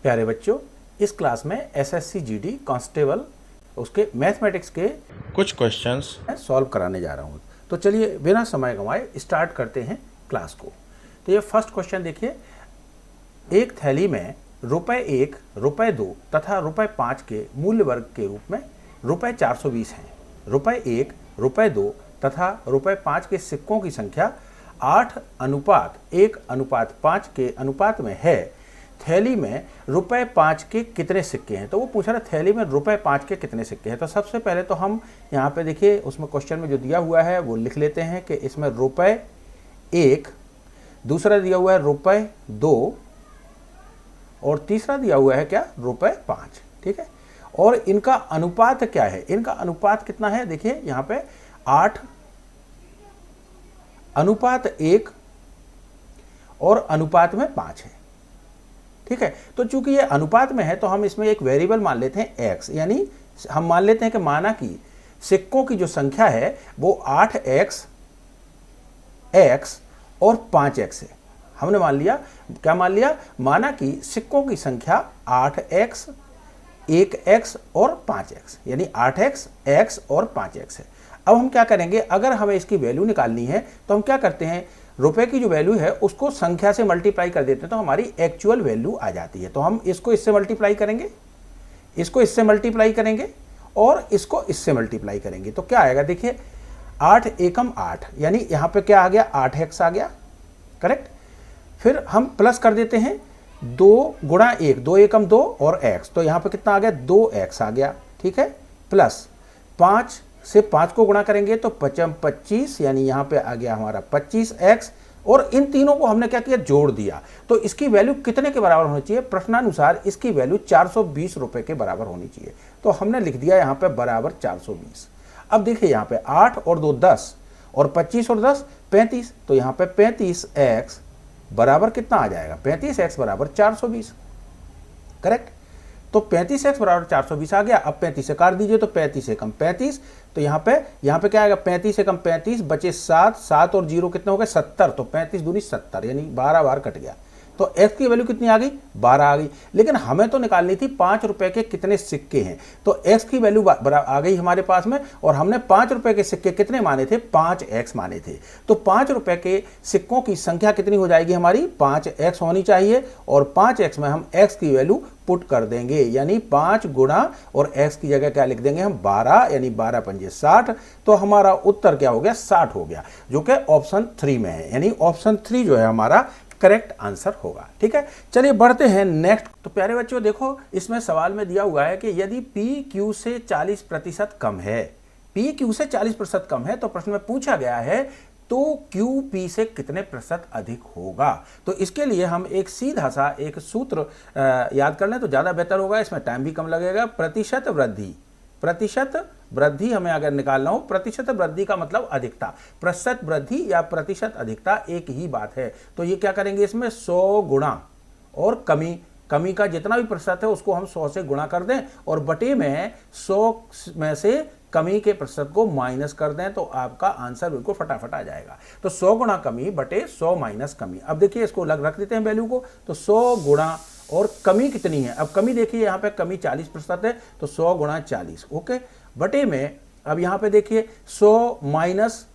प्यारे बच्चों, इस क्लास में एसएससी जीडी कांस्टेबल उसके मैथमेटिक्स के कुछ क्वेश्चंस सॉल्व कराने जा रहा हूँ। तो चलिए बिना समय गंवाए स्टार्ट करते हैं क्लास को। तो ये फर्स्ट क्वेश्चन देखिए, एक थैली में रुपए 1, रुपए 2 तथा रुपए 5 के मूल्य वर्ग के रूप में रुपए 420 हैं। रुपए 1, रुपए 2 तथा रुपए 5 के सिक्कों की संख्या 8:1:5 के अनुपात में है। थैली में रुपए 5 के कितने सिक्के हैं? तो वो पूछ रहा है थैली में रुपए 5 के कितने सिक्के हैं। तो सबसे पहले तो हम यहाँ पे देखिए उसमें क्वेश्चन में जो दिया हुआ है वो लिख लेते हैं कि इसमें रुपए 1, दूसरा दिया हुआ है रुपए 2 और तीसरा दिया हुआ है क्या, रुपए 5। ठीक है, और इनका अनुपात क्या है? इनका अनुपात कितना है? देखिए यहाँ पे 8:1 और अनुपात में 5 है। ठीक है, तो चूंकि ये अनुपात में है तो हम इसमें एक वेरिएबल मान लेते हैं x, यानी हम मान लेते हैं कि माना कि सिक्कों की जो संख्या है वो 8x और 5x है। हमने मान लिया, क्या मान लिया? माना कि सिक्कों की संख्या 8x, 1x और 5x, यानी 8x, x और 5x है। अब हम क्या करेंगे, अगर हमें इसकी वैल्यू निकालनी है तो हम क्या करते हैं, रुपए की जो वैल्यू है उसको संख्या से मल्टीप्लाई कर देते हैं तो हमारी एक्चुअल वैल्यू आ जाती है। तो हम इसको इससे मल्टीप्लाई करेंगे, इसको इससे मल्टीप्लाई करेंगे और इसको इससे मल्टीप्लाई करेंगे तो क्या आएगा? देखिए 8 एकम 8, यानी यहाँ पे क्या आ गया, 8x आ गया, करेक्ट। फिर हम प्लस कर देते हैं 2 गुणा 1, 2 एकम 2 और x, तो यहाँ पे कितना आ गया, 2x आ गया। ठीक है, प्लस 5 से 5 को गुणा करेंगे तो 5 25, यानी यहाँ पे आ गया हमारा 25x, और इन तीनों को हमने क्या किया, जोड़ दिया। तो इसकी वैल्यू कितने के बराबर होनी चाहिए? प्रश्नानुसार इसकी वैल्यू 420 रुपए के बराबर होनी चाहिए। तो हमने लिख दिया यहाँ पे बराबर 420। अब देखिए यहाँ पे 8 और 2 10 और 25 और 10 35, तो यहाँ पे 35x बराबर कितना आ जाएगा, 35x बराबर 420, करेक्ट। तो 35x बराबर 420 आ गया। अब 35 से काट दीजिए तो 35 से कम 35, तो यहाँ पे क्या आएगा, 35 से कम 35 बचे 7, 7 और 0 कितने हो गए, 70, तो 35 दूनी 70, यानी 12 बार कट गया। तो x की वैल्यू कितनी आ गई, 12 आ गई। लेकिन हमें तो निकालनी थी 5 रुपए के कितने सिक्के हैं। तो x की वैल्यू आ गई हमारे पास में, और हमने 5 रुपए के सिक्के कितने माने थे, 5x माने थे। तो 5 रुपए के सिक्कों की संख्या कितनी हो जाएगी हमारी, 5x होनी चाहिए, और 5x में हम x की वैल्यू पुट कर देंगे, यानी 5 गुणा और x की जगह क्या लिख देंगे हम, 12, यानी 12 पंजे 60। तो हमारा उत्तर क्या हो गया, 60 हो गया, जो कि ऑप्शन 3 में है, यानी ऑप्शन 3 जो है हमारा करेक्ट आंसर होगा। ठीक है, चलिए बढ़ते हैं नेक्स्ट। तो प्यारे बच्चों देखो, इसमें सवाल में दिया हुआ है कि यदि P Q से 40% कम है, P Q से 40% कम है, तो प्रश्न में पूछा गया है तो Q P से कितने प्रतिशत अधिक होगा। तो इसके लिए हम एक सीधा सा एक सूत्र याद कर लें तो ज़्यादा बेहतर होगा, इसमें टाइम भी कम लगेगा। प्रतिशत वृद्धि हमें अगर निकालना हो, प्रतिशत वृद्धि का मतलब अधिकता, प्रतिशत वृद्धि या प्रतिशत अधिकता एक ही बात है। तो ये क्या करेंगे, इसमें 100 गुणा और कमी का जितना भी प्रतिशत है उसको हम 100 से गुणा कर दें, और बटे में 100 में से कमी के प्रतिशत को माइनस कर दें, तो आपका आंसर बिल्कुल फटाफट आ जाएगा। तो 100 गुणा कमी बटे 100 माइनस कमी। अब देखिए इसको रख देते हैं वैल्यू को, तो 100 गुणा और कमी कितनी है, अब कमी देखिए यहाँ पे कमी 40% है, तो 100 गुणा 40, ओके, बटे में अब यहाँ पे देखिए 100 माइनस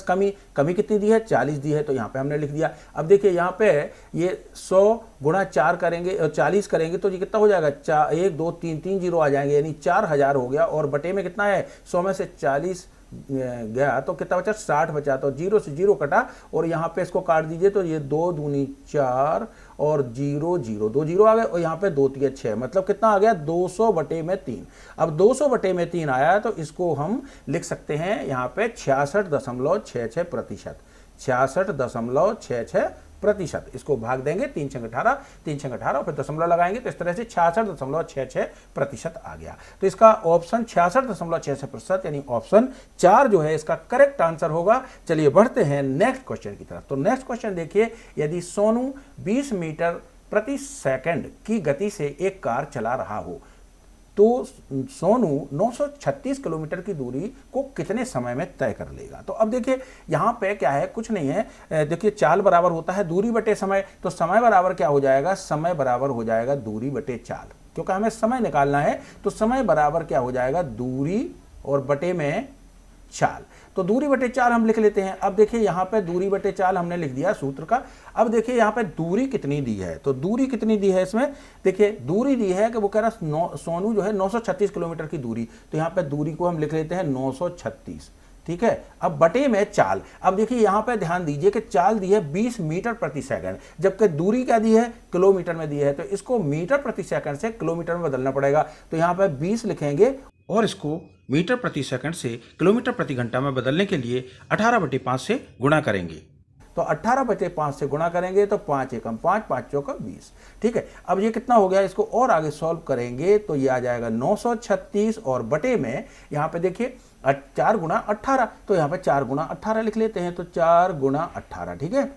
कमी कितनी दी है, 40 दी है, तो यहाँ पे हमने लिख दिया। अब देखिए यहाँ पे ये 100 गुणा 4 करेंगे और 40 करेंगे तो ये कितना हो जाएगा, 1 2 3 3 जीरो आ जाएंगे, यानी 4000 हो गया, और बटे में कितना है, 100 में से 40 गया तो कितना बचा, 60 बचा, तो 0 से 0 कटा, और यहाँ पे इसको काट दीजिए तो ये 2 दूनी 4 और 0 0, 2 0 आ गए, और यहाँ पे 2 3 6, मतलब कितना आ गया, 200 बटे में 3। अब 200 बटे में 3 आया तो इसको हम लिख सकते हैं यहाँ पे 66.66%, 66.66%। इसको भाग देंगे 3 छंग 18, 3 छंग 18, फिर दशमलव लगाएंगे तो इस तरह से 66.66% आ गया। तो इसका ऑप्शन 66.66%, यानी ऑप्शन 4 जो है इसका करेक्ट आंसर होगा। चलिए बढ़ते हैं नेक्स्ट क्वेश्चन की तरफ। तो नेक्स्ट क्वेश्चन देखिए, यदि सोनू 20 मीटर प्रति सेकंड की गति से एक कार चला रहा हो तो सोनू 936 किलोमीटर की दूरी को कितने समय में तय कर लेगा। तो अब देखिए यहाँ पे क्या है, कुछ नहीं है, देखिए चाल बराबर होता है दूरी बटे समय, तो समय बराबर क्या हो जाएगा, समय बराबर हो जाएगा दूरी बटे चाल, क्योंकि हमें समय निकालना है तो समय बराबर क्या हो जाएगा, दूरी और बटे में चाल। तो दूरी बटे चाल हम लिख लेते हैं। अब देखिए यहाँ पे दूरी बटे चाल हमने लिख दिया सूत्र का। अब देखिए यहाँ पे दूरी कितनी दी है, तो दूरी कितनी दी है इसमें, देखिए दूरी दी है कि वो कह रहा सोनू जो है 936 किलोमीटर की दूरी, तो यहाँ पे दूरी को हम लिख लेते हैं 936, ठीक है। अब बटे में चाल, अब देखिए यहाँ पे ध्यान दीजिए कि चाल दी है 20 मीटर प्रति सेकंड, जबकि दूरी क्या दी है, किलोमीटर में दी है, तो इसको मीटर प्रति सेकंड से किलोमीटर में बदलना पड़ेगा। तो यहाँ पे 20 लिखेंगे और इसको मीटर प्रति सेकंड से किलोमीटर प्रति घंटा में बदलने के लिए 18/5 से गुणा करेंगे। तो 18/5 से गुणा करेंगे तो 5 एकम 5, 5 चौका 20, ठीक है। अब ये कितना हो गया, इसको और आगे सॉल्व करेंगे तो ये आ जाएगा 936 और बटे में यहाँ पे देखिए 4 गुणा 18, तो यहाँ पे 4 गुणा 18 लिख लेते हैं, तो 4 गुणा 18, ठीक है।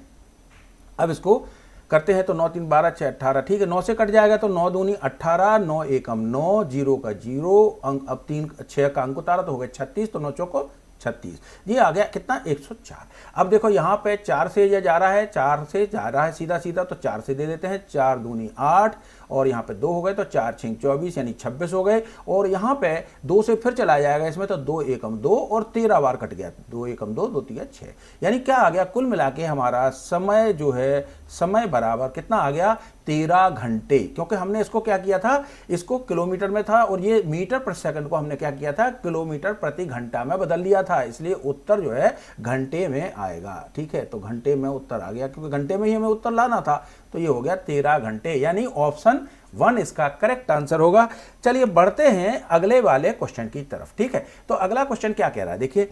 अब इसको करते हैं तो 9 3 12 6 18, ठीक है। 9 से कट जाएगा तो 9 दूनी 18, 9 एकम 9, 0 का 0 अंक, अब 3 6 का अंक उतारा तो हो गया 36, तो 9 चौको 36, ये आ गया कितना, 104। अब देखो यहाँ पे 4 से ये जा रहा है, 4 से जा रहा है सीधा सीधा, तो 4 से दे देते हैं, 4 दूनी 8 और यहाँ पे 2 हो गए, तो 4 6 24 यानी 26 हो गए। और यहाँ पे 2 से फिर चला जाएगा इसमें, तो 2 एकम 2 और 13 बार कट गया, 2 एकम 2 2 3 6, यानी क्या आ गया, कुल मिला के हमारा समय जो है, समय बराबर कितना आ गया, 13 घंटे, क्योंकि हमने इसको क्या किया था, इसको किलोमीटर में था और ये मीटर प्रति सेकंड को हमने क्या किया था, किलोमीटर प्रति घंटा में बदल लिया था, इसलिए उत्तर जो है घंटे में आएगा, ठीक है। तो घंटे में उत्तर आ गया, क्योंकि घंटे में ही हमें उत्तर लाना था, तो ये हो गया 13 घंटे, यानी ऑप्शन 1 इसका करेक्ट आंसर होगा। चलिए बढ़ते हैं अगले वाले क्वेश्चन की तरफ, ठीक है। तो अगला क्वेश्चन क्या कह रहा है, देखिए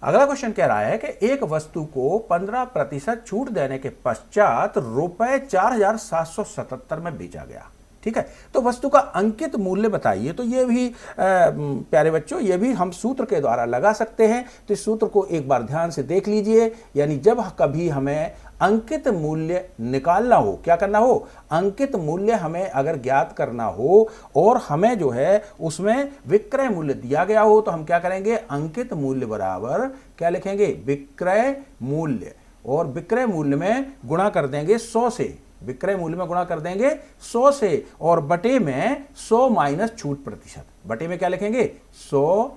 अगला क्वेश्चन कह रहा है कि एक वस्तु को 15% छूट देने के पश्चात रुपए 4777 में बेचा गया, ठीक है। तो वस्तु का अंकित मूल्य बताइए। तो ये भी प्यारे बच्चों, ये भी हम सूत्र के द्वारा लगा सकते हैं। तो इस सूत्र को एक बार ध्यान से देख लीजिए, यानी जब कभी हमें अंकित मूल्य निकालना हो, क्या करना हो, अंकित मूल्य हमें अगर ज्ञात करना हो और हमें जो है उसमें विक्रय मूल्य दिया गया हो, तो हम क्या करेंगे, अंकित मूल्य बराबर क्या लिखेंगे, विक्रय मूल्य, और विक्रय मूल्य में गुणा कर देंगे 100 से, विक्रय मूल्य में गुणा कर देंगे 100 से, और बटे में 100 माइनस छूट प्रतिशत, बटे में क्या लिखेंगे, 100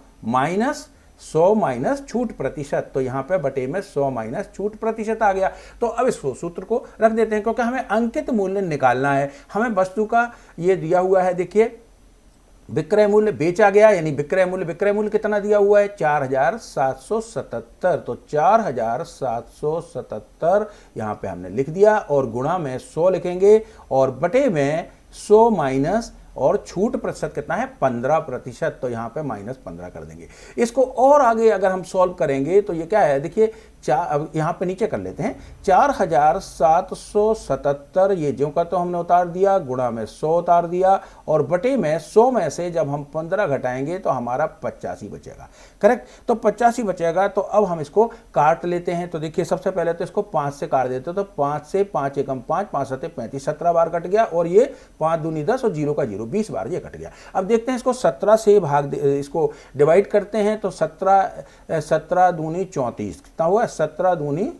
माइनस छूट प्रतिशत, तो यहां पे बटे में 100 माइनस छूट प्रतिशत आ गया। तो अब इस सूत्र को रख देते हैं, क्योंकि हमें अंकित मूल्य निकालना है, हमें वस्तु का ये दिया हुआ है, देखिए विक्रय मूल्य बेचा गया, यानी विक्रय मूल्य कितना दिया हुआ है, 4777, तो 4777 यहां पे हमने लिख दिया, और गुणा में 100 लिखेंगे, और बटे में 100 माइनस, और छूट प्रतिशत कितना है, 15%, तो यहां पे -15 कर देंगे। इसको और आगे अगर हम सॉल्व करेंगे तो ये क्या है, देखिए अब यहां पे नीचे कर लेते हैं, 4777 ये ज्यों का तो हमने उतार दिया, गुणा में 100 उतार दिया, और बटे में 100 में से जब हम 15 घटाएंगे तो हमारा 85 बचेगा, करेक्ट। तो 85 बचेगा, तो अब हम इसको काट लेते हैं। तो देखिए सबसे पहले तो इसको 5 से काट देते, तो 5 से 5 एकम 5, 5 7 35, 17 बार कट गया, और ये 5 दूनी 10 और 0 का 0, 20 बार ये कट गया। अब देखते हैं इसको 17 से इसको डिवाइड करते हैं, तो 17 दूनी 34 कितना हुआ, 17 दूनी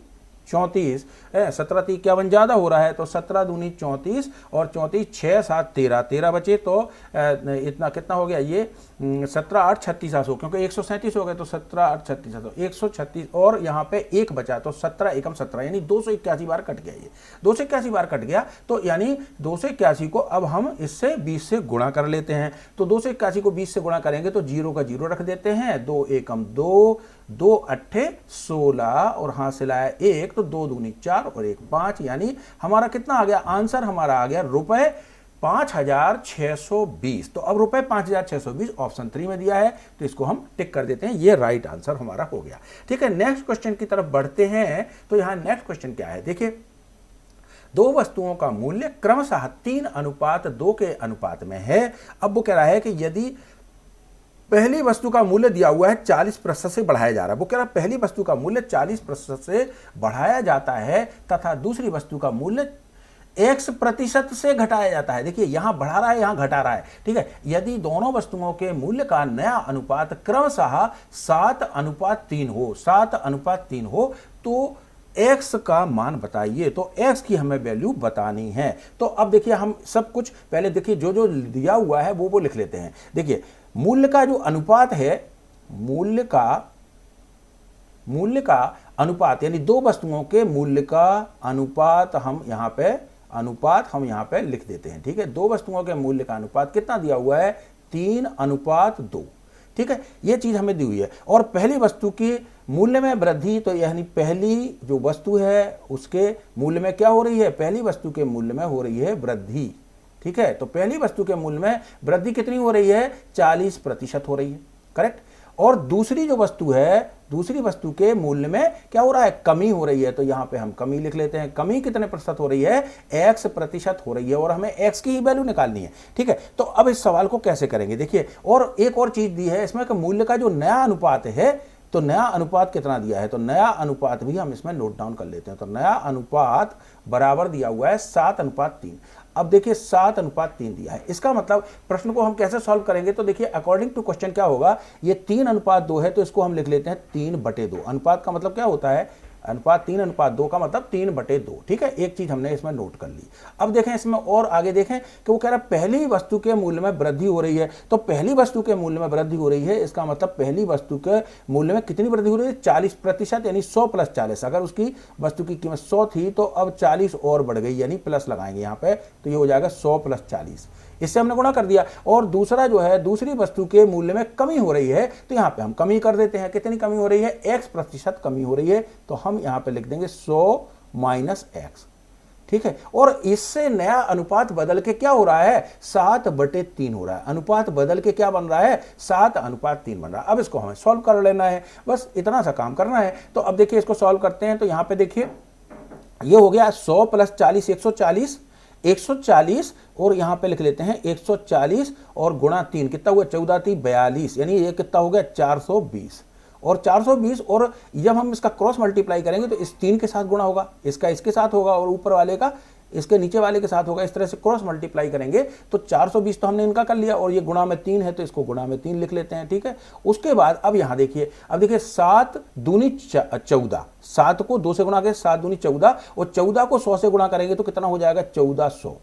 34, 17 × 51 ज्यादा हो रहा है, तो 17 दूनी 34 और 34 6 7 13, 13 बचे, तो इतना कितना हो गया, ये 17 8 36 क्योंकि 137 हो गए, तो 17 8 36 136, और यहाँ पे 1 बचा, तो 17 एकम 17, यानी 281 बार कट गया, ये 281 बार कट गया। तो यानी 281 को अब हम इससे 20 से गुणा कर लेते हैं। तो 281 को 20 से गुणा करेंगे तो 0 का 0 रख देते हैं, 2 एकम 2, 2 अट्ठे 16, और हासिल आया 1, तो 2 दूनी 4 और 1 5, यानी हमारा कितना आ गया, आंसर हमारा आ गया रुपए 5620। तो अब रुपए 5620 ऑप्शन 3 में दिया है, तो इसको हम टिक कर देते हैं, ये राइट आंसर हमारा हो गया, ठीक है। नेक्स्ट क्वेश्चन की तरफ बढ़ते हैं। तो यहां नेक्स्ट क्वेश्चन क्या है, देखिए दो वस्तुओं का मूल्य क्रमशः 3:2 के अनुपात में है। अब वो कह रहा है कि यदि पहली वस्तु का मूल्य दिया हुआ है 40% से बढ़ाया जा रहा है, वो कह रहा है पहली वस्तु का मूल्य 40% से बढ़ाया जाता है तथा दूसरी वस्तु का मूल्य x प्रतिशत से घटाया जाता है। देखिए यहां बढ़ा रहा है, यहां घटा रहा है, ठीक है। यदि दोनों वस्तुओं के मूल्य का नया अनुपात क्रमशः 7:3 हो, 7:3 हो, तो x का मान बताइए। तो x की हमें वैल्यू बतानी है। तो अब देखिए हम सब कुछ पहले देखिए जो जो दिया हुआ है वो लिख लेते हैं। देखिए मूल्य का जो अनुपात है, मूल्य का अनुपात यानी दो वस्तुओं के मूल्य का अनुपात हम यहां पे लिख देते हैं, ठीक है। दो वस्तुओं के मूल्य का अनुपात कितना दिया हुआ है? 3:2, ठीक है। यह चीज हमें दी हुई है। और पहली वस्तु की मूल्य में वृद्धि, तो यानी पहली जो वस्तु है उसके मूल्य में क्या हो रही है? पहली वस्तु के मूल्य में हो रही है वृद्धि, ठीक है। तो पहली वस्तु के मूल्य में वृद्धि कितनी हो रही है? 40% हो रही है, करेक्ट। और दूसरी जो वस्तु है, दूसरी वस्तु के मूल्य में क्या हो रहा है? कमी हो रही है। तो यहां पे हम कमी लिख लेते हैं। कमी कितने प्रतिशत हो रही है? x% हो रही है, और हमें x की ही वैल्यू निकालनी है, ठीक है। तो अब इस सवाल को कैसे करेंगे? देखिए, और एक और चीज दी है इसमें कि मूल्य का जो नया अनुपात है, तो नया अनुपात कितना दिया है? तो नया अनुपात भी हम इसमें नोट डाउन कर लेते हैं। तो नया अनुपात बराबर दिया हुआ है 7:3। अब देखिए 7:3 दिया है, इसका मतलब प्रश्न को हम कैसे सॉल्व करेंगे? तो देखिए अकॉर्डिंग टू क्वेश्चन क्या होगा, ये 3:2 है, तो इसको हम लिख लेते हैं 3/2। अनुपात का मतलब क्या होता है? अनुपात 3:2 का मतलब 3/2, ठीक है। एक चीज हमने इसमें नोट कर ली। अब देखें इसमें और आगे देखें कि वो कह रहा है पहली वस्तु के मूल्य में वृद्धि हो रही है। तो पहली वस्तु के मूल्य में वृद्धि हो रही है, इसका मतलब पहली वस्तु के मूल्य में कितनी वृद्धि हो रही है? 40%, यानी 100 + 40। अगर उसकी वस्तु की कीमत 100 थी तो अब 40 और बढ़ गई, यानी प्लस लगाएंगे यहाँ पे, तो ये हो जाएगा 100 + 40। इससे हमने गुणा कर दिया। और दूसरा जो है, दूसरी वस्तु के मूल्य में कमी हो रही है, तो यहां पे हम कमी कर देते हैं। कितनी कमी हो रही है? x% कमी हो रही है, तो हम यहां पे लिख देंगे 100 - x, ठीक है। और इससे नया अनुपात बदल के क्या हो रहा है? 7/3 हो रहा है। अनुपात बदल के क्या बन रहा है? 7:3 बन रहा है। अब इसको हमें सॉल्व कर लेना है, बस इतना सा काम करना है। तो अब देखिए इसको सॉल्व करते हैं। तो यहां पे देखिए ये हो गया 100 + 40 140, और यहां पे लिख लेते हैं 140 और गुणा 3 कितना हुआ? 14 × 3 = 42, यानी ये कितना हो गया? 420। और 420, और जब हम इसका क्रॉस मल्टीप्लाई करेंगे तो इस 3 के साथ गुणा होगा, इसका इसके साथ होगा, और ऊपर वाले का इसके नीचे वाले के साथ होगा। इस तरह से क्रॉस मल्टीप्लाई करेंगे तो 420 तो हमने इनका कर लिया, और ये गुणा में 3 है तो इसको गुणा में 3 लिख लेते हैं, ठीक है। उसके बाद अब यहां देखिए, अब देखिए 7 दूनी 14, 7 को 2 से गुणा करें, 7 दूनी 14, और 14 को 100 से गुणा करेंगे तो कितना हो जाएगा? 1400।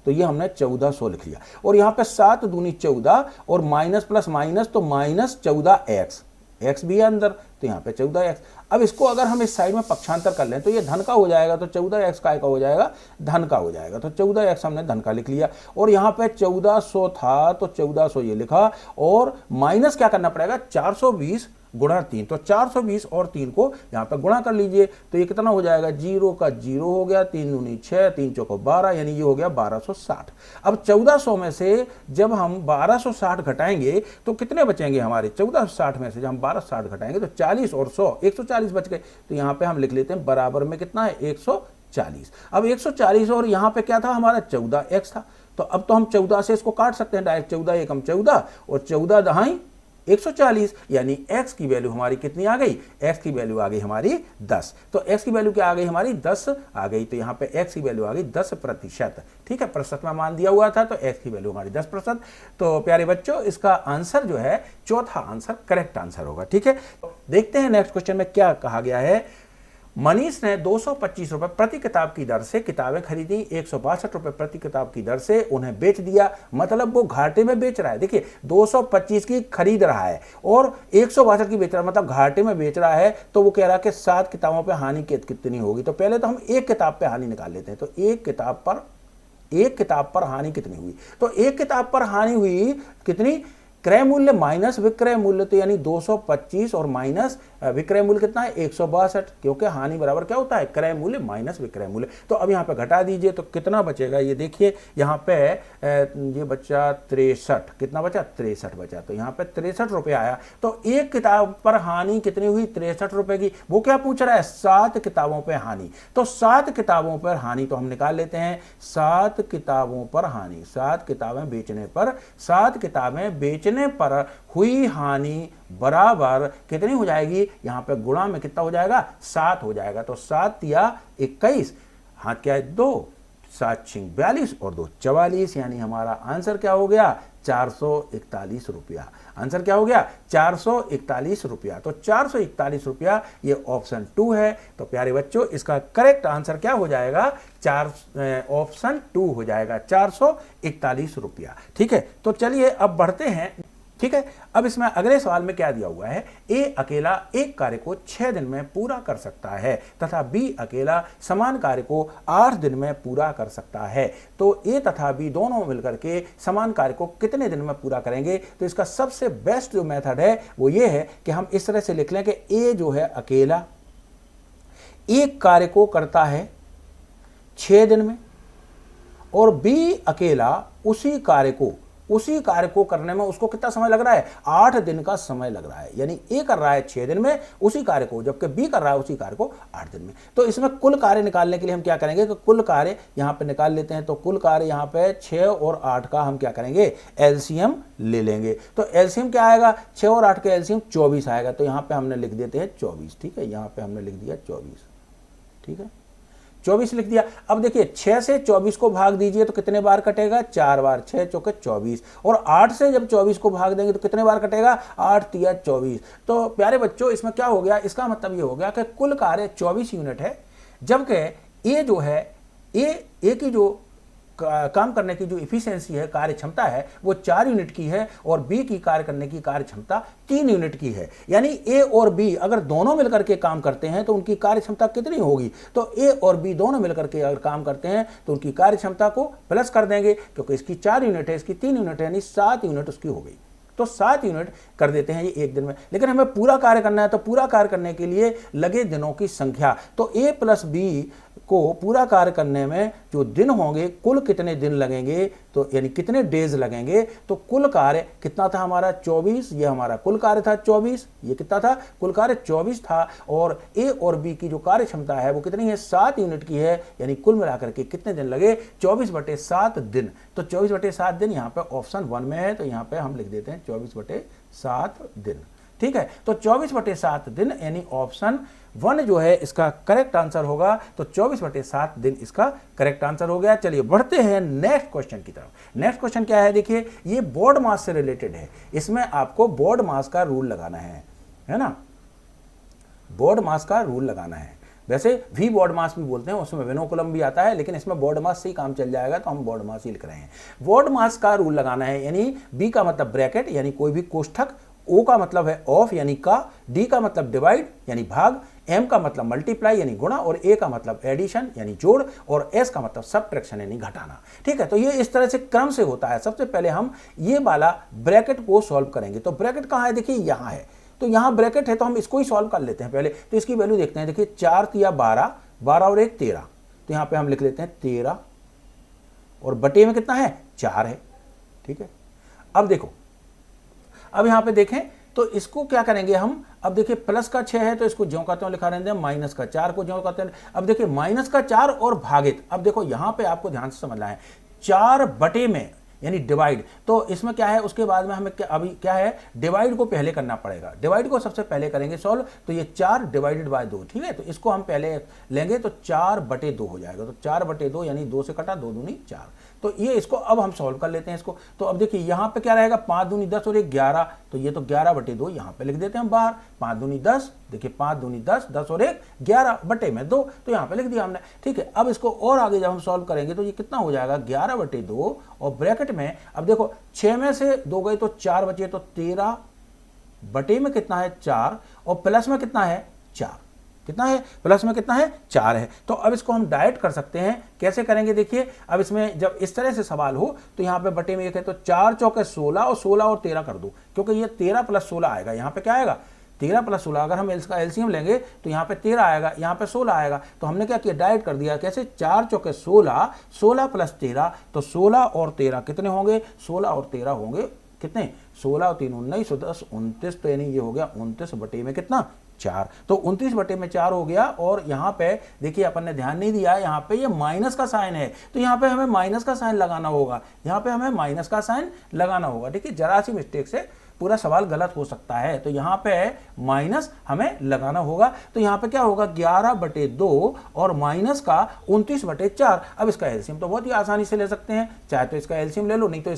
तो ये हमने 1400 लिख लिया। और यहां पे 7 दूनी 14, और माइनस प्लस माइनस, तो -14x, x भी है अंदर, तो यहाँ पे 14x। अब इसको अगर हम इस साइड में पक्षांतर कर लें तो ये धन का हो जाएगा, तो 14x का हो जाएगा? धन का हो जाएगा। तो 14x हमने धन का लिख लिया। और यहाँ पे 1400 था, तो 1400 ये लिखा, और माइनस क्या करना पड़ेगा? 420 गुणा 3, तो 420 और 3 को यहाँ पे गुणा कर लीजिए, तो ये कितना हो जाएगा? 0 का 0 हो गया, 3 दूनी 6, 3 चौको 12, यानी ये हो गया 1260। अब 1400 में से जब हम 1260 घटाएंगे तो कितने बचेंगे हमारे? 1460 में से जब हम 1260 घटाएंगे तो 40 और 100, 140 बच गए। तो यहाँ पे हम लिख लेते हैं बराबर में कितना है? 140। अब 140, और यहाँ पे क्या था हमारा? 14x था। तो अब तो हम 14 से इसको काट सकते हैं डायरेक्ट, 14 एकम 14, और 14 दहाई 140, यानी x की वैल्यू हमारी कितनी आ गई? x की वैल्यू आ गई हमारी 10। तो x की वैल्यू क्या आ गई हमारी? 10 आ गई। तो यहाँ पे x की वैल्यू आ गई 10%, ठीक है। प्रतिशत में मान दिया हुआ था, तो x की वैल्यू हमारी 10%। तो प्यारे बच्चों, इसका आंसर जो है, चौथा आंसर करेक्ट आंसर होगा, ठीक है। देखते हैं नेक्स्ट क्वेश्चन में क्या कहा गया है। मनीष ने 225 रुपए प्रति किताब की दर से किताबें खरीदी, 162 रुपए प्रति किताब की दर से उन्हें बेच दिया, मतलब वो घाटे में बेच रहा है। देखिए 225 की खरीद रहा है और 162 की बेच रहा है, मतलब घाटे में बेच रहा है। तो वो कह रहा है कि 7 किताबों पे हानि कितनी होगी। तो पहले तो हम एक किताब पे हानि निकाल लेते हैं। तो एक किताब पर हानि कितनी हुई? तो एक किताब पर हानि हुई कितनी? क्रय मूल्य माइनस विक्रय मूल्य, तो यानी 225 और माइनस विक्रय मूल्य कितना है? 162, क्योंकि हानि बराबर क्या होता है? क्रय मूल्य माइनस विक्रय मूल्य। तो अब यहाँ पे घटा दीजिए तो कितना बचेगा? ये देखिए यहाँ पे ये बचा 63, कितना बचा? 63 बचा। तो यहाँ पे 63 रुपये आया। तो एक किताब पर हानि कितनी हुई? 63 रुपये की। वो क्या पूछ रहा है? 7 किताबों पर हानि। तो 7 किताबों पर हानि तो हम निकाल लेते हैं। 7 किताबों पर हानि, 7 किताबें बेचने पर, 7 किताबें बेचने पर हुई हानि बराबर कितनी हो जाएगी? यहां पे गुणा में कितना हो जाएगा? 7 हो जाएगा। तो 7 या 21, हाथ क्या है? 2, 7 छिंग 42 और 2 44, यानी हमारा आंसर क्या हो गया 441 रुपया। आंसर क्या हो गया 441 रुपया। तो 441 रुपया ये ऑप्शन 2 है। तो प्यारे बच्चों इसका करेक्ट आंसर क्या हो जाएगा ऑप्शन 2 हो जाएगा 441 रुपया। ठीक है, तो चलिए अब बढ़ते हैं। ठीक है, अब इसमें अगले सवाल में क्या दिया हुआ है, ए अकेला एक कार्य को 6 दिन में पूरा कर सकता है तथा बी अकेला समान कार्य को 8 दिन में पूरा कर सकता है। तो ए तथा बी दोनों मिलकर के समान कार्य को कितने दिन में पूरा करेंगे। तो इसका सबसे बेस्ट जो मेथड है वो ये है कि हम इस तरह से लिख लें कि ए जो है अकेला एक कार्य को करता है 6 दिन में और बी अकेला उसी कार्य को करने में उसको कितना समय लग रहा है 8 दिन का समय लग रहा है। यानी ए कर रहा है 6 दिन में उसी कार्य को, जबकि बी कर रहा है उसी कार्य को 8 दिन में। तो इसमें कुल कार्य निकालने के लिए हम क्या करेंगे कि कुल कार्य यहां पे निकाल लेते हैं। तो कुल कार्य यहां पे 6 और 8 का हम क्या करेंगे एलसीएम ले लेंगे। तो एलसीएम क्या आएगा 6 और 8 का एलसीएम 24 आएगा। तो यहां पे हमने लिख देते हैं 24। ठीक है, यहां पे हमने लिख दिया 24। ठीक है, 24 लिख दिया। अब देखिए 6 से 24 को भाग दीजिए तो कितने बार कटेगा 4 बार, 6 चौके 24। और 8 से जब 24 को भाग देंगे तो कितने बार कटेगा 8 तिया 24। तो प्यारे बच्चों इसमें क्या हो गया, इसका मतलब ये हो गया कि कुल कार्य 24 यूनिट है, जबकि ए जो है ए की जो काम करने की जो इफिशियंसी है, कार्य क्षमता है, वो 4 यूनिट की है और बी की कार्य करने की कार्य क्षमता 3 यूनिट की है। यानी ए और बी अगर दोनों मिलकर के काम करते हैं तो उनकी कार्य क्षमता कितनी होगी। तो ए और बी दोनों मिलकर के अगर काम करते हैं तो उनकी कार्य क्षमता को प्लस कर देंगे, क्योंकि इसकी 4 यूनिट है, इसकी 3 यूनिट है, यानी 7 यूनिट उसकी हो गई। तो 7 यूनिट कर देते हैं ये एक दिन में। लेकिन हमें पूरा कार्य करना है, तो पूरा कार्य करने के लिए लगे दिनों की संख्या, तो ए प्लस बी को पूरा कार्य करने में जो दिन होंगे कुल कितने दिन लगेंगे, तो यानी कितने डेज लगेंगे। तो कुल कार्य कितना था हमारा 24, ये हमारा कुल कार्य था 24, ये कितना था कुल कार्य 24 था। और ए और बी की जो कार्य क्षमता है वो कितनी है 7 यूनिट की है, यानी कुल मिलाकर के कितने दिन लगे 24/7 दिन। तो 24/7 दिन यहाँ पे ऑप्शन 1 में है, तो यहाँ पे हम लिख देते हैं 24/7 दिन। ठीक है, तो 24/7 दिन यानी ऑप्शन 1 जो है इसका करेक्ट आंसर होगा। तो 24/7 दिन इसका करेक्ट आंसर हो गया। चलिए बढ़ते हैं नेक्स्ट क्वेश्चन की तरफ। नेक्स्ट क्वेश्चन क्या है, देखिए ये बोर्ड मास से रिलेटेड है। इसमें आपको बोर्ड मास का रूल लगाना है ना, बोर्ड मास का रूल लगाना है। वैसे वी बोर्ड मास भी बोलते हैं, उसमें विनोकुलम भी आता है, लेकिन इसमें बोर्ड मास से ही काम चल जाएगा, तो हम बोर्ड मास ही लिख रहे हैं। बोर्ड मास का रूल लगाना है, यानी बी का मतलब ब्रैकेट यानी कोई भी कोष्ठक, ओ का मतलब है ऑफ यानी का, डी का मतलब डिवाइड यानी भाग, एम का मतलब मल्टीप्लाई यानी गुणा और ए का मतलब एडिशन यानी जोड़ और एस का मतलब सबट्रैक्शन यानी घटाना। ठीक है, तो ये इस तरह से क्रम से होता है। सबसे पहले हम ये वाला ब्रैकेट को सॉल्व करेंगे। तो ब्रैकेट कहाँ है, देखिए यहाँ है। तो यहाँ ब्रैकेट है तो हम इसको ही सॉल्व कर लेते हैं पहले। तो इसकी वैल्यू देखते हैं, देखिए 4 तिया 12, 12 और 1 13। तो यहाँ पे हम लिख लेते हैं 13 और बटे में कितना है 4 है। ठीक है, अब देखो, अब यहां पे देखें तो इसको क्या करेंगे हम, अब देखिए प्लस का 6 है तो इसको ज्यों का त्यों लिखा रहने दें, माइनस का 4 को ज्यों का त्यों। अब देखिए माइनस का 4 और भागित, अब देखो यहां पे आपको ध्यान से समझना है 4 बटे में यानी डिवाइड। तो इसमें क्या है, उसके बाद में हमें अभी क्या है डिवाइड को पहले करना पड़ेगा। डिवाइड को सबसे पहले करेंगे सॉल्व। तो ये 4 डिवाइडेड बाय 2। ठीक है, तो इसको हम पहले लेंगे तो 4/2 हो जाएगा। तो 4/2 यानी 2 से कटा 2 दूनी 4। तो ये इसको अब हम सॉल्व कर लेते हैं इसको। तो अब देखिए यहाँ पे क्या रहेगा 5 दूनी 10 और 1 11। तो ये तो 11/2 यहाँ पे लिख देते हैं हम बाहर। 5 दूनी 10, देखिए 5 दूनी 10, 10 और 1 11/2 तो यहाँ पे लिख दिया हमने। ठीक है, अब इसको और आगे जब हम सॉल्व करेंगे तो ये कितना हो जाएगा 11/2 और ब्रैकेट में अब देखो 6 में से 2 गए तो 4 बचे, तो 13 बटे में कितना है 4 और प्लस में कितना है 4। कितना है प्लस में कितना है 4 है। तो अब इसको हम डायरेक्ट कर सकते हैं। कैसे करेंगे देखिए, अब इसमें जब इस तरह से सवाल हो तो यहाँ पे बटे में 1 है तो 4 चौके 16 और 16 और 13 कर दो, क्योंकि ये 13 + 16 आएगा। यहाँ पे क्या आएगा 13 + 16। अगर हम इसका एलसीएम लेंगे तो यहाँ पे 13 आएगा, यहाँ पे 16 आएगा। तो हमने क्या किया डायरेक्ट कर दिया। कैसे 4 चौके 16, 16 + 13 तो 16 और 13 कितने होंगे 16 और 13 होंगे कितने 16 और 3 19 10 29। तो यानी ये हो गया 29 बटे में कितना 4। तो 29 बटे में 4 हो गया। और यहाँ पे देखिए अपन ने ध्यान नहीं दिया, यहाँ पे ये माइनस का साइन है तो यहाँ पे हमें माइनस का साइन लगाना होगा। यहाँ पे हमें माइनस का साइन लगाना होगा। ठीक है, जरा सी मिस्टेक से पूरा सवाल गलत हो सकता है, तो यहाँ पे माइनस हमें लगाना होगा। तो यहाँ पे क्या होगा 11/2 और माइनस का 29/4। अब इसका एलसीएम तो बहुत ही आसानी से ले सकते हैं, चाहे तो इसका एलसीएम ले लो, नहीं तो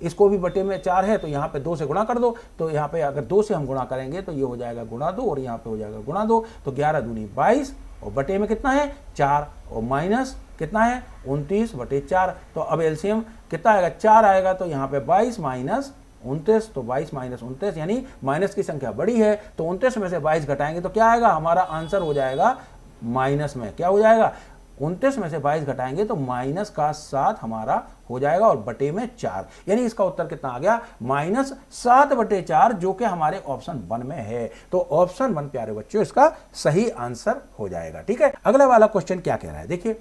इसको भी बटे में 4 है तो यहाँ पे 2 से गुणा कर दो। तो यहाँ पे अगर 2 से हम गुणा करेंगे तो ये हो जाएगा गुणा 2 और यहाँ पे हो जाएगा गुणा 2। तो 11 दूनी 22 और बटे में कितना है 4 और माइनस कितना है 29/4। तो अब एलसीएम कितना आएगा 4 आएगा। तो यहाँ पे 22 माइनस 29, तो 22 माइनस 29 यानी माइनस की संख्या बड़ी है, तो 29 में से 22 घटाएंगे तो क्या आएगा, हमारा आंसर हो जाएगा माइनस में, क्या हो जाएगा 29 में से 22 घटाएंगे तो माइनस का 7 हमारा हो जाएगा और बटे में 4, यानी इसका उत्तर कितना आ गया -7/4, जो कि हमारे ऑप्शन 1 में है। तो ऑप्शन 1 प्यारे बच्चों इसका सही आंसर हो जाएगा। ठीक है, अगला वाला क्वेश्चन क्या कह रहा है, देखिए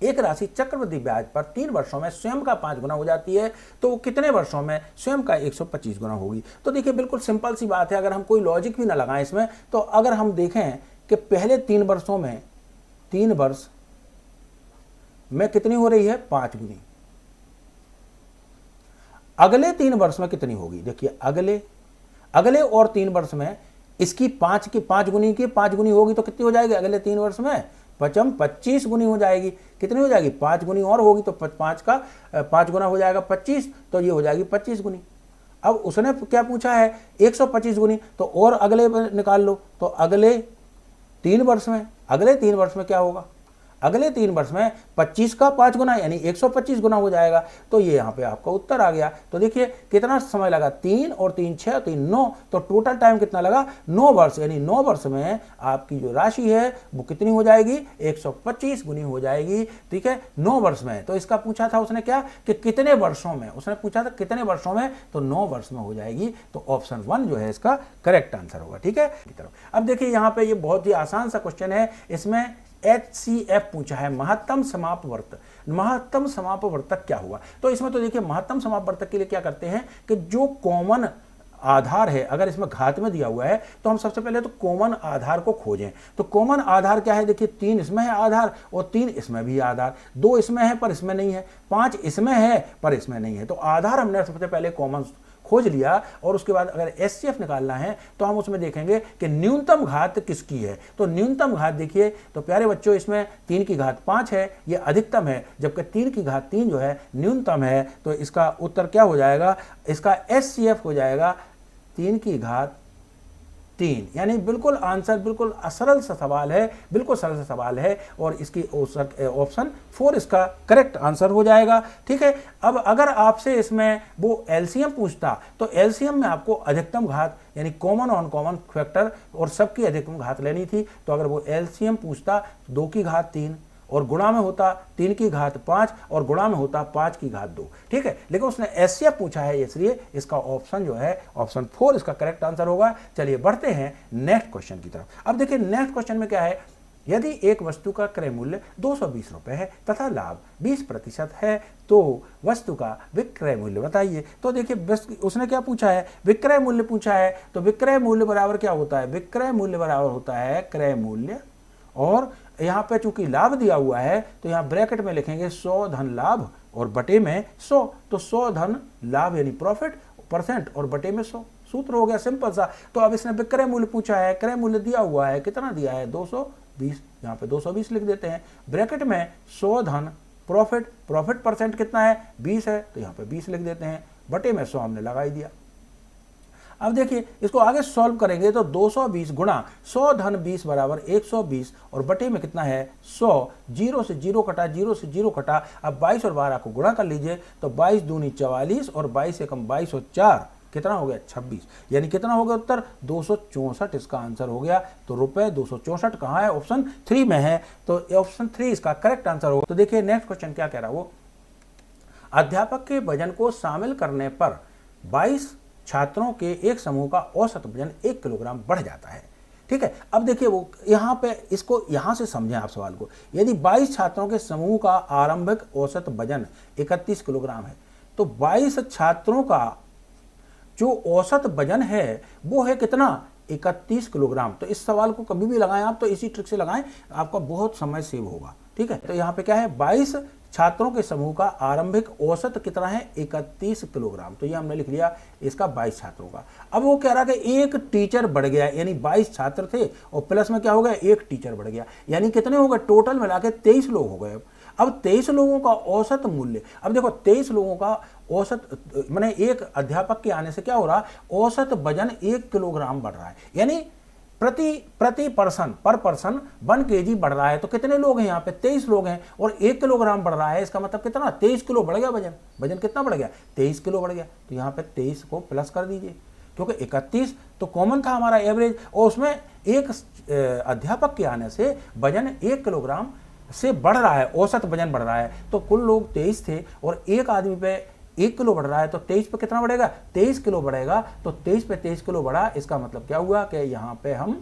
एक राशि चक्रवृद्धि ब्याज पर 3 वर्षों में स्वयं का 5 गुना हो जाती है, तो वो कितने वर्षों में स्वयं का 125 गुना होगी। तो देखिए बिल्कुल सिंपल सी बात है, अगर हम कोई लॉजिक भी ना लगाएं इसमें, तो अगर हम देखें कि पहले 3 वर्षों में 3 वर्ष में कितनी हो रही है 5 गुनी, अगले 3 वर्ष में कितनी होगी, देखिए अगले और 3 वर्ष में इसकी 5 गुनी की 5 गुनी होगी तो कितनी हो जाएगी अगले 3 वर्ष में 25 गुनी हो जाएगी। कितनी हो जाएगी 5 गुनी और होगी तो 5 गुना हो जाएगा 25, तो ये हो जाएगी 25 गुनी। अब उसने क्या पूछा है 125 गुनी, तो और अगले निकाल लो, तो अगले 3 वर्ष में क्या होगा, अगले 3 वर्ष में 25 का 5 गुना यानी 125 गुना हो जाएगा। तो ये यहाँ पे आपका उत्तर आ गया। तो देखिए कितना समय लगा, 3 और 3 6 3 9, तो टोटल टाइम कितना लगा 9 वर्ष, यानी 9 वर्ष में आपकी जो राशि है वो कितनी हो जाएगी 125 गुनी हो जाएगी। ठीक है, 9 वर्ष में। तो इसका पूछा था उसने क्या कि कितने वर्षों में, उसने पूछा था कितने वर्षों में, तो 9 वर्ष में हो जाएगी। तो ऑप्शन 1 जो है इसका करेक्ट आंसर होगा। ठीक है, अब देखिए यहाँ पे ये बहुत ही आसान सा क्वेश्चन है, इसमें HCF पूछा है महत्तम समापवर्तक। महत्तम समापवर्तक क्या हुआ, तो इसमें तो देखिए महत्तम समापवर्तक के लिए क्या करते हैं कि जो कॉमन आधार है, अगर इसमें घात में दिया हुआ है तो हम सबसे पहले तो कॉमन आधार को खोजें। तो कॉमन आधार क्या है, देखिए 3 इसमें है आधार और 3 इसमें भी आधार, 2 इसमें है पर इसमें नहीं है, 5 इसमें है पर इसमें नहीं है। तो आधार हमने सबसे पहले कॉमन खोज लिया और उसके बाद अगर HCF निकालना है तो हम उसमें देखेंगे कि न्यूनतम घात किसकी है। तो न्यूनतम घात देखिए, तो प्यारे बच्चों इसमें 3 की घात 5 है, ये अधिकतम है, जबकि 3 की घात 3 जो है न्यूनतम है। तो इसका उत्तर क्या हो जाएगा, इसका HCF हो जाएगा 3 की घात 3, यानी बिल्कुल आंसर बिल्कुल सरल सा सवाल है, बिल्कुल सरल सा सवाल है और इसकी ऑप्शन 4 इसका करेक्ट आंसर हो जाएगा। ठीक है, अब अगर आपसे इसमें वो एलसीएम पूछता तो एलसीएम में आपको अधिकतम घात यानी कॉमन ऑन कॉमन फैक्टर और सबकी अधिकतम घात लेनी थी। तो अगर वो एलसीएम पूछता 2 की घात 3 और गुणा में होता 3 की घात 5 और गुणा में होता 5 की घात 2। ठीक है, लेकिन उसने HCF पूछा है, इसलिए इसका ऑप्शन जो है ऑप्शन 4 इसका करेक्ट आंसर होगा। चलिए बढ़ते हैं नेक्स्ट क्वेश्चन की तरफ। अब देखिए नेक्स्ट क्वेश्चन में क्या है, यदि एक वस्तु का क्रय मूल्य 220 रुपए है तथा लाभ 20% है तो वस्तु का विक्रय मूल्य बताइए। तो देखिए उसने क्या पूछा है, विक्रय मूल्य पूछा है। तो विक्रय मूल्य बराबर क्या होता है, विक्रय मूल्य बराबर होता है क्रय मूल्य, और यहाँ पे चूंकि लाभ दिया हुआ है तो यहाँ ब्रैकेट में लिखेंगे 100 धन लाभ और बटे में 100, तो 100 धन लाभ यानी प्रॉफिट परसेंट और बटे में 100, सूत्र हो गया सिंपल सा। तो अब इसने विक्रय मूल्य पूछा है, क्रय मूल्य दिया हुआ है, कितना दिया है 220, यहाँ पे 220 लिख देते हैं, ब्रैकेट में 100 धन प्रॉफिट परसेंट कितना है 20 है, तो यहाँ पे 20 लिख देते हैं, बटे में 100 हमने लगा ही दिया। अब देखिए इसको आगे सॉल्व करेंगे तो 220 गुणा 100 धन 20 बराबर 120 और बटे में कितना है 100, 0 से 0 कटा, 0 से 0 कटा। अब 22 और 12 को गुणा कर लीजिए तो 22 दूनी 44 और 22 से कम 22 और 4 कितना हो गया 26, यानी कितना हो गया उत्तर 264 इसका आंसर हो गया। तो रुपए 264 कहाँ है, ऑप्शन 3 में है। तो ऑप्शन 3 इसका करेक्ट आंसर होगा। तो देखिए नेक्स्ट क्वेश्चन क्या कह रहा है वो, अध्यापक के वजन को शामिल करने पर 22 छात्रों के एक समूह का औसत वजन 1 किलोग्राम बढ़ जाता है। ठीक है, अब देखिए वो यहाँ पे इसको यहाँ से समझें आप सवाल को, यदि 22 छात्रों के समूह का आरंभिक औसत वजन 31 किलोग्राम है तो 22 छात्रों का जो औसत वजन है वो है कितना 31 किलोग्राम। तो इस सवाल को कभी भी लगाएं आप तो इसी ट्रिक से लगाएं, आपका बहुत समय सेव होगा। ठीक है। तो यहाँ पे क्या है, 22 छात्रों के समूह का आरंभिक औसत कितना है, 31 किलोग्राम। तो ये हमने लिख लिया इसका 22 छात्रों का। अब वो कह रहा है कि एक टीचर बढ़ गया, यानी 22 छात्र थे और प्लस में क्या हो गया, एक टीचर बढ़ गया, यानी कितने हो गए, टोटल मिला के 23 लोग हो गए। अब 23 लोगों का औसत मूल्य, अब देखो 23 लोगों का औसत माने एक अध्यापक के आने से क्या हो रहा, औसत वजन 1 किलोग्राम बढ़ रहा है, यानी प्रति पर्सन पर पर्सन 1 kg बढ़ रहा है। तो कितने लोग हैं यहाँ पे, 23 लोग हैं और 1 किलोग्राम बढ़ रहा है, इसका मतलब कितना, 23 किलो बढ़ गया वजन। वजन कितना बढ़ गया, 23 किलो बढ़ गया। तो यहाँ पे 23 को प्लस कर दीजिए, क्योंकि 31 तो कॉमन था हमारा एवरेज, और उसमें एक अध्यापक के आने से वजन 1 किलोग्राम से बढ़ रहा है, औसत वजन बढ़ रहा है। तो कुल लोग 23 थे और एक आदमी पे 1 किलो बढ़ रहा है, तो 23 पे कितना बढ़ेगा, 23 किलो बढ़ेगा। तो 23 पे 23 किलो बढ़ा, इसका मतलब क्या हुआ कि यहाँ पे हम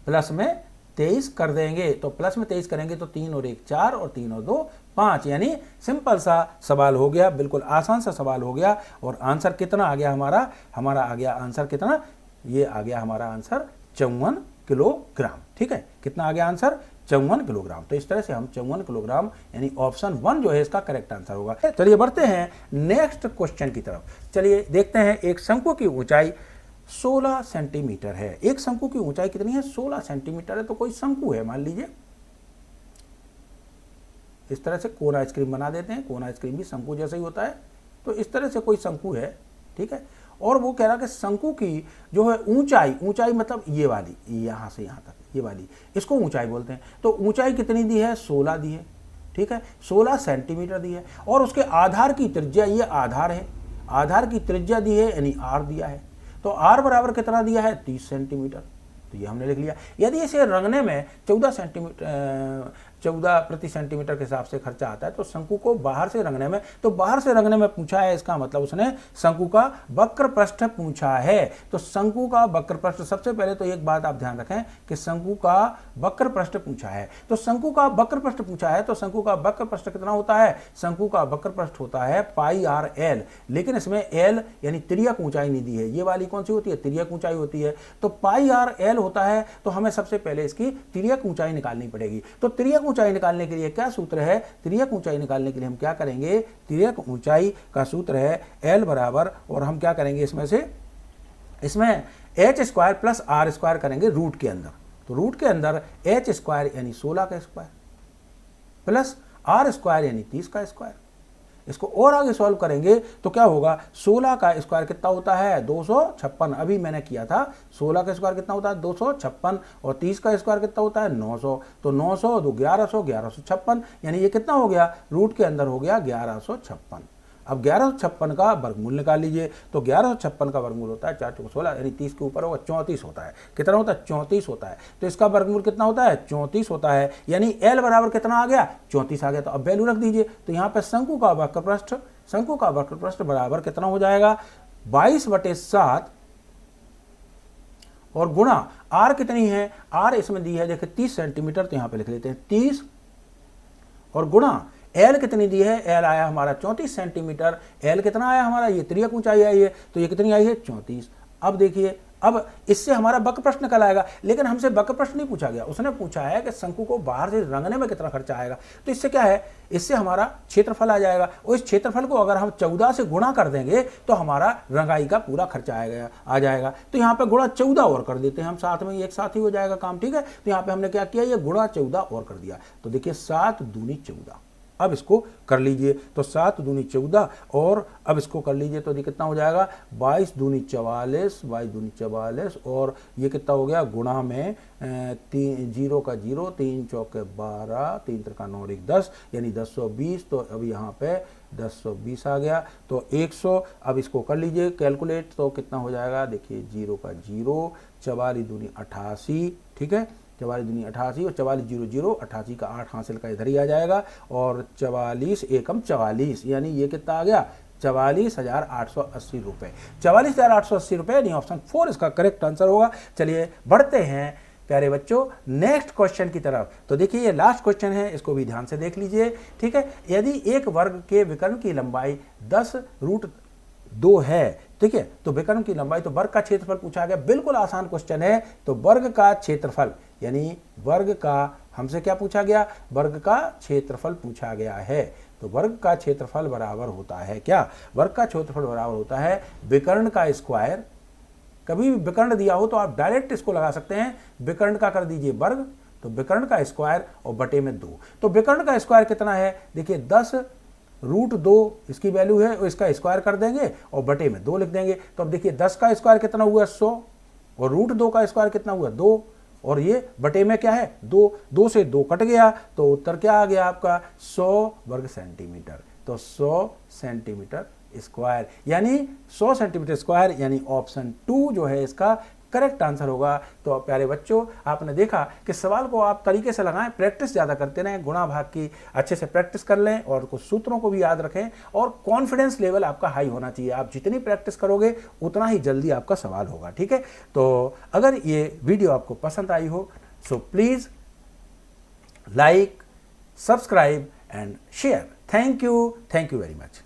प्लस में 23 कर देंगे। तो प्लस में 23 करेंगे तो 3 और 1 4 और 3 और 2 5, यानी सिंपल सा सवाल हो गया, बिल्कुल आसान सा सवाल हो गया। और आंसर कितना आ गया हमारा आ गया आंसर कितना, ये आ गया हमारा आंसर 54 किलोग्राम। ठीक है, कितना आ गया आंसर, 54 किलोग्राम। तो इस तरह से हम 54 किलोग्राम यानी ऑप्शन 1 जो है इसका करेक्ट आंसर होगा। चलिए बढ़ते हैं नेक्स्ट क्वेश्चन की तरफ। चलिए देखते हैं, एक शंकु की ऊंचाई 16 सेंटीमीटर है। एक शंकु की ऊंचाई कितनी है, 16 सेंटीमीटर है। तो कोई शंकु है, मान लीजिए इस तरह से कोन आइसक्रीम बना देते हैं, कोन आइसक्रीम भी शंकु जैसा ही होता है। तो इस तरह से कोई शंकु है, ठीक है। और वो कह रहा कि शंकु की जो है ऊंचाई मतलब ये वाली, यहाँ से यहाँ तक ये वाली, इसको ऊंचाई बोलते हैं। तो ऊंचाई कितनी दी है, 16 दी है, ठीक है, 16 सेंटीमीटर दी है। और उसके आधार की त्रिज्या, ये आधार है, आधार की त्रिज्या दी है यानी आर दिया है। तो आर बराबर कितना दिया है, 30 सेंटीमीटर। तो ये हमने लिख लिया। यदि इसे रंगने में 14 प्रति सेंटीमीटर के हिसाब से खर्चा आता है, तो शंकु को बाहर से रंगने में, तो बाहर से रंगने में पूछा है, इसका मतलब उसने शंकु का वक्र पृष्ठ पूछा है। तो शंकु का वक्र पृष्ठ, सबसे पहले तो एक बात आप ध्यान रखें कि शंकु का वक्र पृष्ठ पूछा है। तो शंकु का वक्र पृष्ठ पूछा है, तो शंकु का वक्र पृष्ठ कितना होता है, शंकु का वक्र पृष्ठ होता है पाई आर एल। लेकिन इसमें एल यानी तिर्यक ऊंचाई नहीं दी है, ये वाली कौन सी होती है, तिर्यक ऊंचाई होती है। तो पाई आर एल होता है, तो हमें सबसे पहले इसकी तिर्यक ऊंचाई निकालनी पड़ेगी। तो तिर्यक ऊंचाई निकालने के लिए क्या सूत्र है, तिर्यक ऊंचाई निकालने के लिए हम क्या करेंगे, तिर्यक ऊंचाई का सूत्र है एल बराबर, और हम क्या करेंगे इसमें H square plus R square करेंगे रूट के अंदर। तो रूट के अंदर एच स्क्वायर यानी 16 का स्क्वायर प्लस आर स्क्वायर यानी 30 का स्क्वायर। इसको और आगे सॉल्व करेंगे तो क्या होगा, 16 का स्क्वायर कितना होता है, 256। अभी मैंने किया था, 16 का स्क्वायर कितना होता है, 256, और 30 का स्क्वायर कितना होता है, 900। तो 900 तो 1100, 1156, यानी ये कितना हो गया, रूट के अंदर हो गया 1156। अब 1156 का वर्गमूल निकाल लीजिए। तो 1156 का वर्गमूल होता है 4 × 16 यानी 30 के ऊपर होगा 34 होता है। कितना होता है, 34 होता है। तो इसका वर्गमूल कितना होता है, 34 होता है, यानी एल बराबर कितना आ गया, 34 आ गया। तो अब वैल्यू रख दीजिए। तो यहाँ पे शंकु का वक्र पृष्ठ बराबर कितना हो जाएगा, 22/7 और गुणा आर कितनी है, आर इसमें दी है देखिए 30 सेंटीमीटर, तो यहाँ पे लिख लेते हैं 30, और गुणा एल कितनी दी है, एल आया हमारा 34 सेंटीमीटर। एल कितना आया हमारा, ये तिर्यक ऊंचाई आई है, तो ये कितनी आई है, 34। अब देखिए, अब इससे हमारा वक्र प्रश्न निकल आएगा, लेकिन हमसे वक्र प्रश्न नहीं पूछा गया। उसने पूछा है कि शंकु को बाहर से रंगने में कितना खर्चा आएगा। तो इससे क्या है, इससे हमारा क्षेत्रफल आ जाएगा, और इस क्षेत्रफल को अगर हम 14 से गुणा कर देंगे तो हमारा रंगाई का पूरा खर्चा आ जाएगा। तो यहाँ पे गुणा 14 और कर देते हैं हम, साथ में एक साथ ही हो जाएगा काम, ठीक है। तो यहाँ पे हमने क्या किया, ये गुणा 14 और कर दिया। तो देखिए 7 दूनी 14। अब इसको कर लीजिए, तो 7 दूनी 14, और अब इसको कर लीजिए तो ये कितना हो जाएगा, 22 दूनी 44, और ये कितना हो गया, गुणा में 0 का 0, 3 चौके 12, 3 त्रिका 9 और 1 10, यानी 1020। तो अब यहाँ पे 1020 आ गया, तो 100। अब इसको कर लीजिए कैलकुलेट, तो कितना हो जाएगा, देखिए 0 का 0, 44 दूनी 88, ठीक है, 44 दूनी 88, और 44 0 0, 88 का 8 हासिल का इधर ही आ जाएगा, और 44 एकम 44, यानी ये कितना आ गया, 44,880 रुपये। 44,880 रुपये, यानी ऑप्शन 4 इसका करेक्ट आंसर होगा। चलिए बढ़ते हैं प्यारे बच्चों नेक्स्ट क्वेश्चन की तरफ। तो देखिए ये लास्ट क्वेश्चन है, इसको भी ध्यान से देख लीजिए, ठीक है। यदि एक वर्ग के विकर्ण की लंबाई 10√2 है, ठीक है, तो विकर्ण की लंबाई, तो वर्ग का क्षेत्रफल पूछा गया। बिल्कुल आसान क्वेश्चन है। तो वर्ग का क्षेत्रफल यानी वर्ग का हमसे क्या पूछा गया, वर्ग का क्षेत्रफल पूछा गया है। तो वर्ग का क्षेत्रफल बराबर होता है क्या, वर्ग का क्षेत्रफल बराबर होता है विकर्ण का स्क्वायर। कभी भी विकर्ण दिया हो तो आप डायरेक्ट इसको लगा सकते हैं, विकर्ण का कर दीजिए वर्ग, तो विकर्ण का स्क्वायर और बटे में 2। तो विकर्ण का स्क्वायर कितना है, देखिए 10√2 इसकी वैल्यू है, और इसका स्क्वायर कर देंगे और बटे में 2 लिख देंगे। तो अब देखिए 10 का स्क्वायर कितना हुआ 100, और √2 का स्क्वायर कितना हुआ 2, और ये बटे में क्या है 2, 2 से 2 कट गया, तो उत्तर क्या आ गया आपका 100 वर्ग सेंटीमीटर। तो 100 सेंटीमीटर स्क्वायर, यानी 100 सेंटीमीटर स्क्वायर, यानी ऑप्शन 2 जो है इसका करेक्ट आंसर होगा। तो प्यारे बच्चों, आपने देखा कि सवाल को आप तरीके से लगाएं, प्रैक्टिस ज़्यादा करते रहें, गुणा भाग की अच्छे से प्रैक्टिस कर लें और कुछ सूत्रों को भी याद रखें, और कॉन्फिडेंस लेवल आपका हाई होना चाहिए। आप जितनी प्रैक्टिस करोगे उतना ही जल्दी आपका सवाल होगा, ठीक है। तो अगर ये वीडियो आपको पसंद आई हो so please like, subscribe and share. Thank you very much.